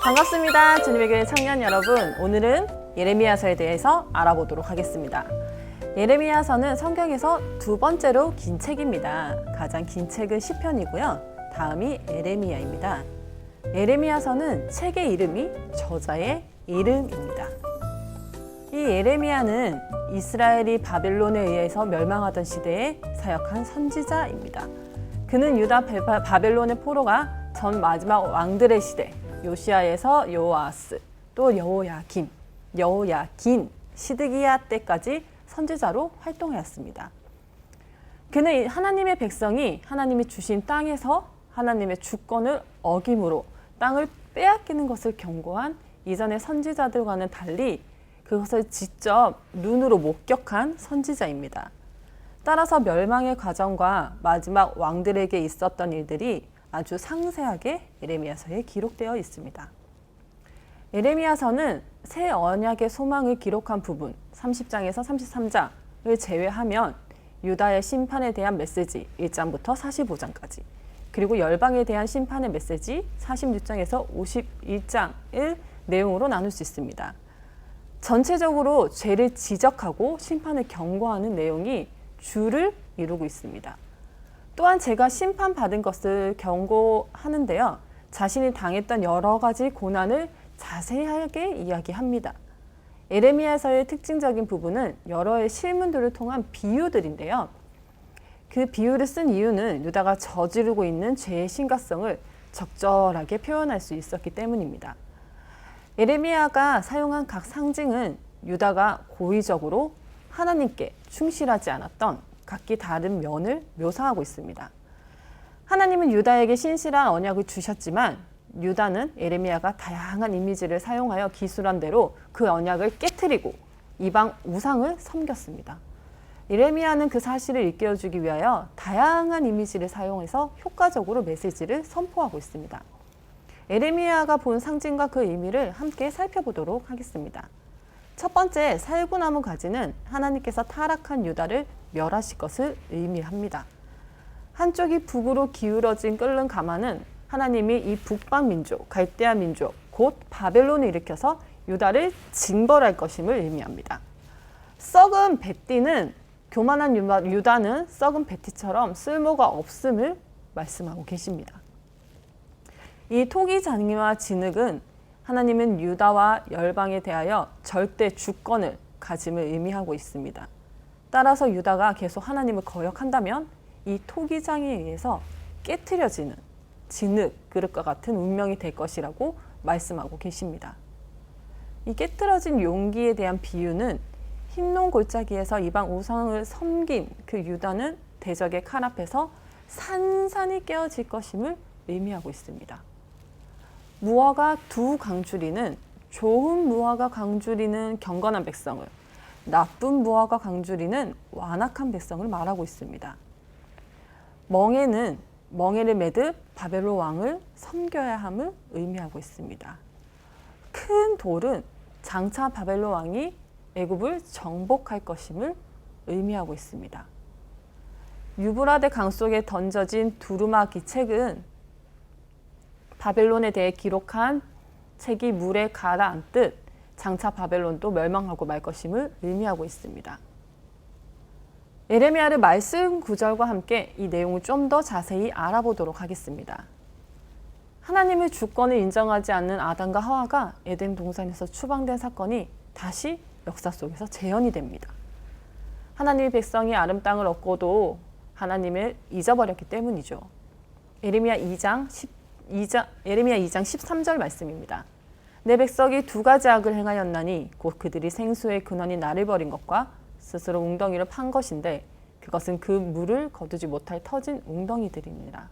반갑습니다. 주님의 교회 청년 여러분. 오늘은 예레미야서에 대해서 알아보도록 하겠습니다. 예레미야서는 성경에서 두 번째로 긴 책입니다. 가장 긴 책은 시편이고요. 다음이 예레미야입니다. 예레미야서는 책의 이름이 저자의 이름입니다. 이 예레미야는 이스라엘이 바벨론에 의해서 멸망하던 시대에 사역한 선지자입니다. 그는 유다 바벨론의 포로가 전 마지막 왕들의 시대 요시야에서 요아스, 또 여호야긴, 시드기야 때까지 선지자로 활동하였습니다. 그는 하나님의 백성이 하나님이 주신 땅에서 하나님의 주권을 어김으로 땅을 빼앗기는 것을 경고한 이전의 선지자들과는 달리 그것을 직접 눈으로 목격한 선지자입니다. 따라서 멸망의 과정과 마지막 왕들에게 있었던 일들이 아주 상세하게 예레미야서에 기록되어 있습니다. 예레미야서는 새 언약의 소망을 기록한 부분 30장에서 33장을 제외하면 유다의 심판에 대한 메시지 1장부터 45장까지, 그리고 열방에 대한 심판의 메시지 46장에서 51장을 내용으로 나눌 수 있습니다. 전체적으로 죄를 지적하고 심판을 경고하는 내용이 주를 이루고 있습니다. 또한 제가 심판받은 것을 경고하는데요. 자신이 당했던 여러 가지 고난을 자세하게 이야기합니다. 예레미야서의 특징적인 부분은 여러의 실문들을 통한 비유들인데요. 그 비유를 쓴 이유는 유다가 저지르고 있는 죄의 심각성을 적절하게 표현할 수 있었기 때문입니다. 예레미야가 사용한 각 상징은 유다가 고의적으로 하나님께 충실하지 않았던 각기 다른 면을 묘사하고 있습니다. 하나님은 유다에게 신실한 언약을 주셨지만 유다는 예레미야가 다양한 이미지를 사용하여 기술한 대로 그 언약을 깨트리고 이방 우상을 섬겼습니다. 예레미야는 그 사실을 일깨워주기 위하여 다양한 이미지를 사용해서 효과적으로 메시지를 선포하고 있습니다. 예레미야가 본 상징과 그 의미를 함께 살펴보도록 하겠습니다. 첫 번째, 살구나무 가지는 하나님께서 타락한 유다를 멸하실 것을 의미합니다. 한쪽이 북으로 기울어진 끓는 가마는 하나님이 이 북방 민족, 갈대아 민족, 곧 바벨론을 일으켜서 유다를 징벌할 것임을 의미합니다. 썩은 뱃띠는 교만한 유다는 썩은 뱃띠처럼 쓸모가 없음을 말씀하고 계십니다. 이 토기장이와 진흙은 하나님은 유다와 열방에 대하여 절대 주권을 가짐을 의미하고 있습니다. 따라서 유다가 계속 하나님을 거역한다면 이 토기장에 의해서 깨트려지는 진흙 그릇과 같은 운명이 될 것이라고 말씀하고 계십니다. 이 깨트려진 용기에 대한 비유는 흰농 골짜기에서 이방 우상을 섬긴 그 유다는 대적의 칼 앞에서 산산이 깨어질 것임을 의미하고 있습니다. 무화과 두 강주리는 좋은 무화과 강주리는 경건한 백성을, 나쁜 무화과 강주리는 완악한 백성을 말하고 있습니다. 멍에는 멍에를 매듭 바벨론 왕을 섬겨야 함을 의미하고 있습니다. 큰 돌은 장차 바벨론 왕이 애굽을 정복할 것임을 의미하고 있습니다. 유브라데 강 속에 던져진 두루마기 책은 바벨론에 대해 기록한 책이 물에 가라앉듯 장차 바벨론도 멸망하고 말 것임을 의미하고 있습니다. 예레미야를 말씀 구절과 함께 이 내용을 좀 더 자세히 알아보도록 하겠습니다. 하나님의 주권을 인정하지 않는 아담과 하와가 에덴 동산에서 추방된 사건이 다시 역사 속에서 재현이 됩니다. 하나님의 백성이 아름 땅을 얻고도 하나님을 잊어버렸기 때문이죠. 예레미야 2장 13절 말씀입니다. 내 백성이 두 가지 악을 행하였나니 곧 그들이 생수의 근원인 나를 버린 것과 스스로 웅덩이를 판 것인데 그것은 그 물을 거두지 못할 터진 웅덩이들이니라.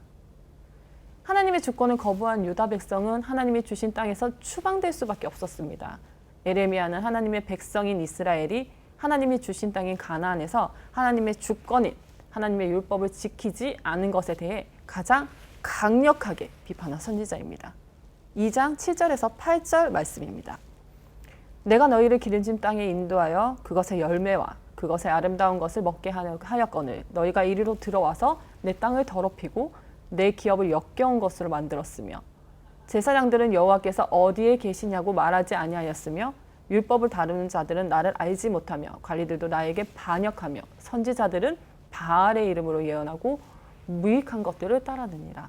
하나님의 주권을 거부한 유다 백성은 하나님이 주신 땅에서 추방될 수밖에 없었습니다. 예레미야는 하나님의 백성인 이스라엘이 하나님이 주신 땅인 가나안에서 하나님의 주권인 하나님의 율법을 지키지 않은 것에 대해 가장 강력하게 비판한 선지자입니다. 2장 7절에서 8절 말씀입니다. 내가 너희를 기름진 땅에 인도하여 그것의 열매와 그것의 아름다운 것을 먹게 하였거늘 너희가 이리로 들어와서 내 땅을 더럽히고 내 기업을 역겨운 것으로 만들었으며 제사장들은 여호와께서 어디에 계시냐고 말하지 아니하였으며 율법을 다루는 자들은 나를 알지 못하며 관리들도 나에게 반역하며 선지자들은 바알의 이름으로 예언하고 무익한 것들을 따르느니라.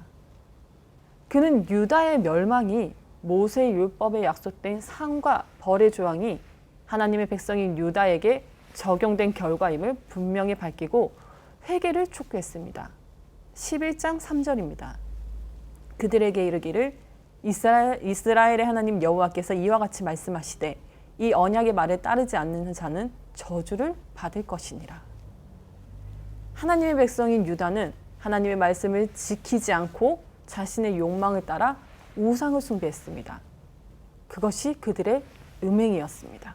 그는 유다의 멸망이 모세의 율법에 약속된 상과 벌의 조항이 하나님의 백성인 유다에게 적용된 결과임을 분명히 밝히고 회개를 촉구했습니다. 11장 3절입니다. 그들에게 이르기를 이스라엘의 하나님 여호와께서 이와 같이 말씀하시되 이 언약의 말에 따르지 않는 자는 저주를 받을 것이니라. 하나님의 백성인 유다는 하나님의 말씀을 지키지 않고 자신의 욕망을 따라 우상을 숭배했습니다. 그것이 그들의 음행이었습니다.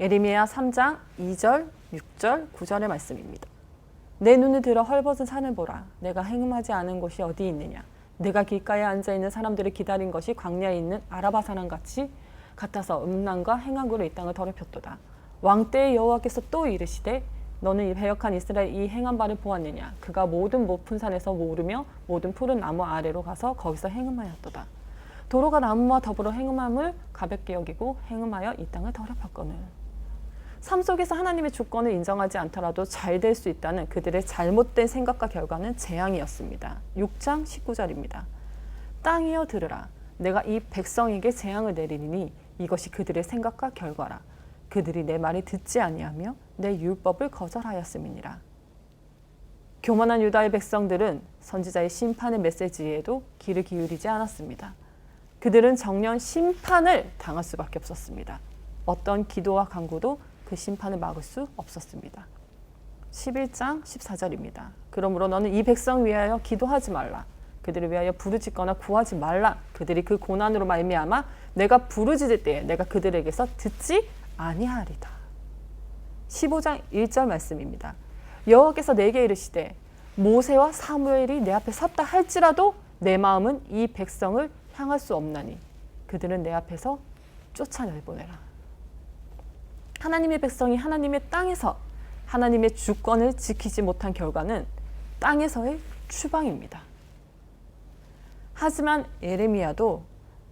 예레미야 3장 2절, 6절, 9절의 말씀입니다. 내 눈을 들어 헐벗은 산을 보라. 내가 행음하지 않은 곳이 어디 있느냐. 내가 길가에 앉아있는 사람들을 기다린 것이 광야에 있는 아라바 사람같이 같아서 음란과 행악으로 이 땅을 더럽혔도다. 왕 때의 여호와께서 또 이르시되 너는 이 배역한 이스라엘 이 행한 바를 보았느냐. 그가 모든 높은 산에서 오르며 모든 푸른 나무 아래로 가서 거기서 행음하였도다. 도로가 나무와 더불어 행음함을 가볍게 여기고 행음하여 이 땅을 더럽혔거늘. 삶 속에서 하나님의 주권을 인정하지 않더라도 잘 될 수 있다는 그들의 잘못된 생각과 결과는 재앙이었습니다. 6장 19절입니다. 땅이여 들으라. 내가 이 백성에게 재앙을 내리니 이것이 그들의 생각과 결과라. 그들이 내 말을 듣지 아니하며 내 율법을 거절하였음이니라. 교만한 유다의 백성들은 선지자의 심판의 메시지에도 귀를 기울이지 않았습니다. 그들은 정녕 심판을 당할 수밖에 없었습니다. 어떤 기도와 간구도 그 심판을 막을 수 없었습니다. 11장 14절입니다. 그러므로 너는 이 백성 위하여 기도하지 말라. 그들을 위하여 부르짖거나 구하지 말라. 그들이 그 고난으로 말미암아 내가 부르짖을 때에 내가 그들에게서 듣지 아니하리다. 15장 1절 말씀입니다. 여호와께서 내게 이르시되 모세와 사무엘이 내 앞에 섰다 할지라도 내 마음은 이 백성을 향할 수 없나니 그들은 내 앞에서 쫓아내보내라. 하나님의 백성이 하나님의 땅에서 하나님의 주권을 지키지 못한 결과는 땅에서의 추방입니다. 하지만 예레미야도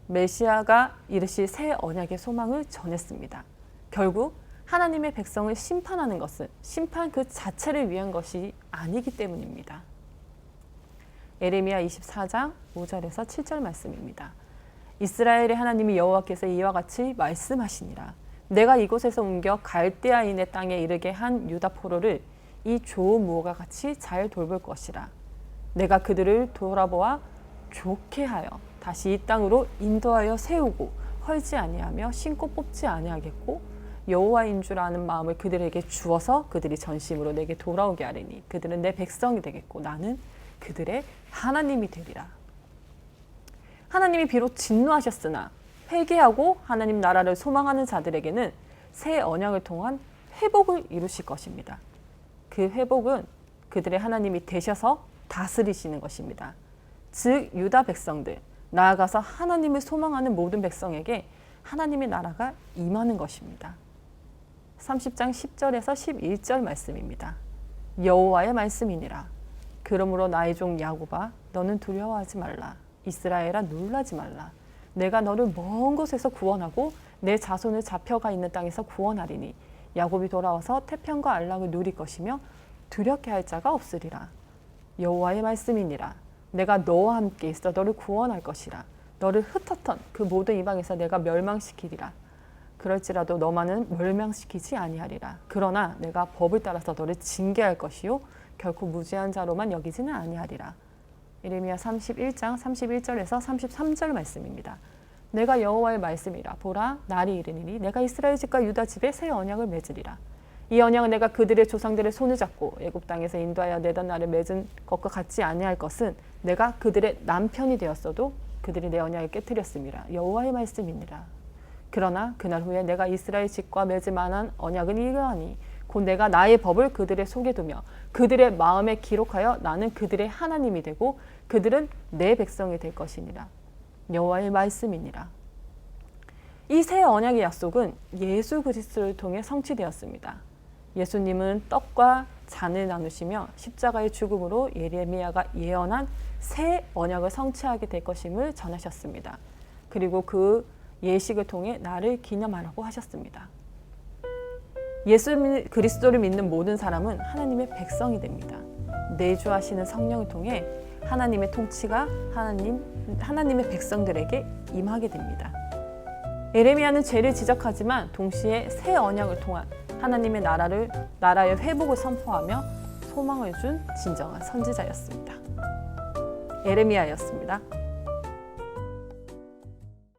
메시아가 이르실 새 언약의 소망을 전했습니다. 결국 하나님의 백성을 심판하는 것은 심판 그 자체를 위한 것이 아니기 때문입니다. 예레미야 24장 5절에서 7절 말씀입니다. 이스라엘의 하나님이 여호와께서 이와 같이 말씀하시니라. 내가 이곳에서 옮겨 갈대아인의 땅에 이르게 한 유다 포로를 이 좋은 무화과 같이 잘 돌볼 것이라. 내가 그들을 돌아보아 좋게 하여 다시 이 땅으로 인도하여 세우고 헐지 아니하며 신고 뽑지 아니하겠고 여호와인 줄 아는 마음을 그들에게 주어서 그들이 전심으로 내게 돌아오게 하리니 그들은 내 백성이 되겠고 나는 그들의 하나님이 되리라. 하나님이 비록 진노하셨으나 회개하고 하나님 나라를 소망하는 자들에게는 새 언약을 통한 회복을 이루실 것입니다. 그 회복은 그들의 하나님이 되셔서 다스리시는 것입니다. 즉 유다 백성들, 나아가서 하나님을 소망하는 모든 백성에게 하나님의 나라가 임하는 것입니다. 30장 10절에서 11절 말씀입니다. 여호와의 말씀이니라. 그러므로 나의 종 야곱아 너는 두려워하지 말라. 이스라엘아 놀라지 말라. 내가 너를 먼 곳에서 구원하고 내 자손을 잡혀가 있는 땅에서 구원하리니 야곱이 돌아와서 태평과 안락을 누릴 것이며 두렵게 할 자가 없으리라. 여호와의 말씀이니라. 내가 너와 함께 있어 너를 구원할 것이라. 너를 흩었던 그 모든 이방에서 내가 멸망시키리라. 그럴지라도 너만은 멸망시키지 아니하리라. 그러나 내가 법을 따라서 너를 징계할 것이요 결코 무죄한 자로만 여기지는 아니하리라. 예레미야 31장 31절에서 33절 말씀입니다. 내가 여호와의 말씀이라. 보라 날이 이르니니 내가 이스라엘 집과 유다 집에 새 언약을 맺으리라. 이 언약은 내가 그들의 조상들의 손을 잡고 애굽 땅에서 인도하여 내던 날을 맺은 것과 같지 아니할 것은 내가 그들의 남편이 되었어도 그들이 내 언약을 깨뜨렸음이라. 여호와의 말씀이니라. 그러나 그날 후에 내가 이스라엘 집과 맺을 만한 언약은 이러하니 곧 내가 나의 법을 그들의 속에 두며 그들의 마음에 기록하여 나는 그들의 하나님이 되고 그들은 내 백성이 될 것이니라. 여호와의 말씀이니라. 이 새 언약의 약속은 예수 그리스도를 통해 성취되었습니다. 예수님은 떡과 잔을 나누시며 십자가의 죽음으로 예레미야가 예언한 새 언약을 성취하게 될 것임을 전하셨습니다. 그리고 그 예식을 통해 나를 기념하라고 하셨습니다. 예수 그리스도를 믿는 모든 사람은 하나님의 백성이 됩니다. 내주하시는 성령을 통해 하나님의 통치가 하나님의 백성들에게 임하게 됩니다. 예레미야는 죄를 지적하지만 동시에 새 언약을 통한 하나님의 나라의 회복을 선포하며 소망을 준 진정한 선지자였습니다. 예레미야였습니다.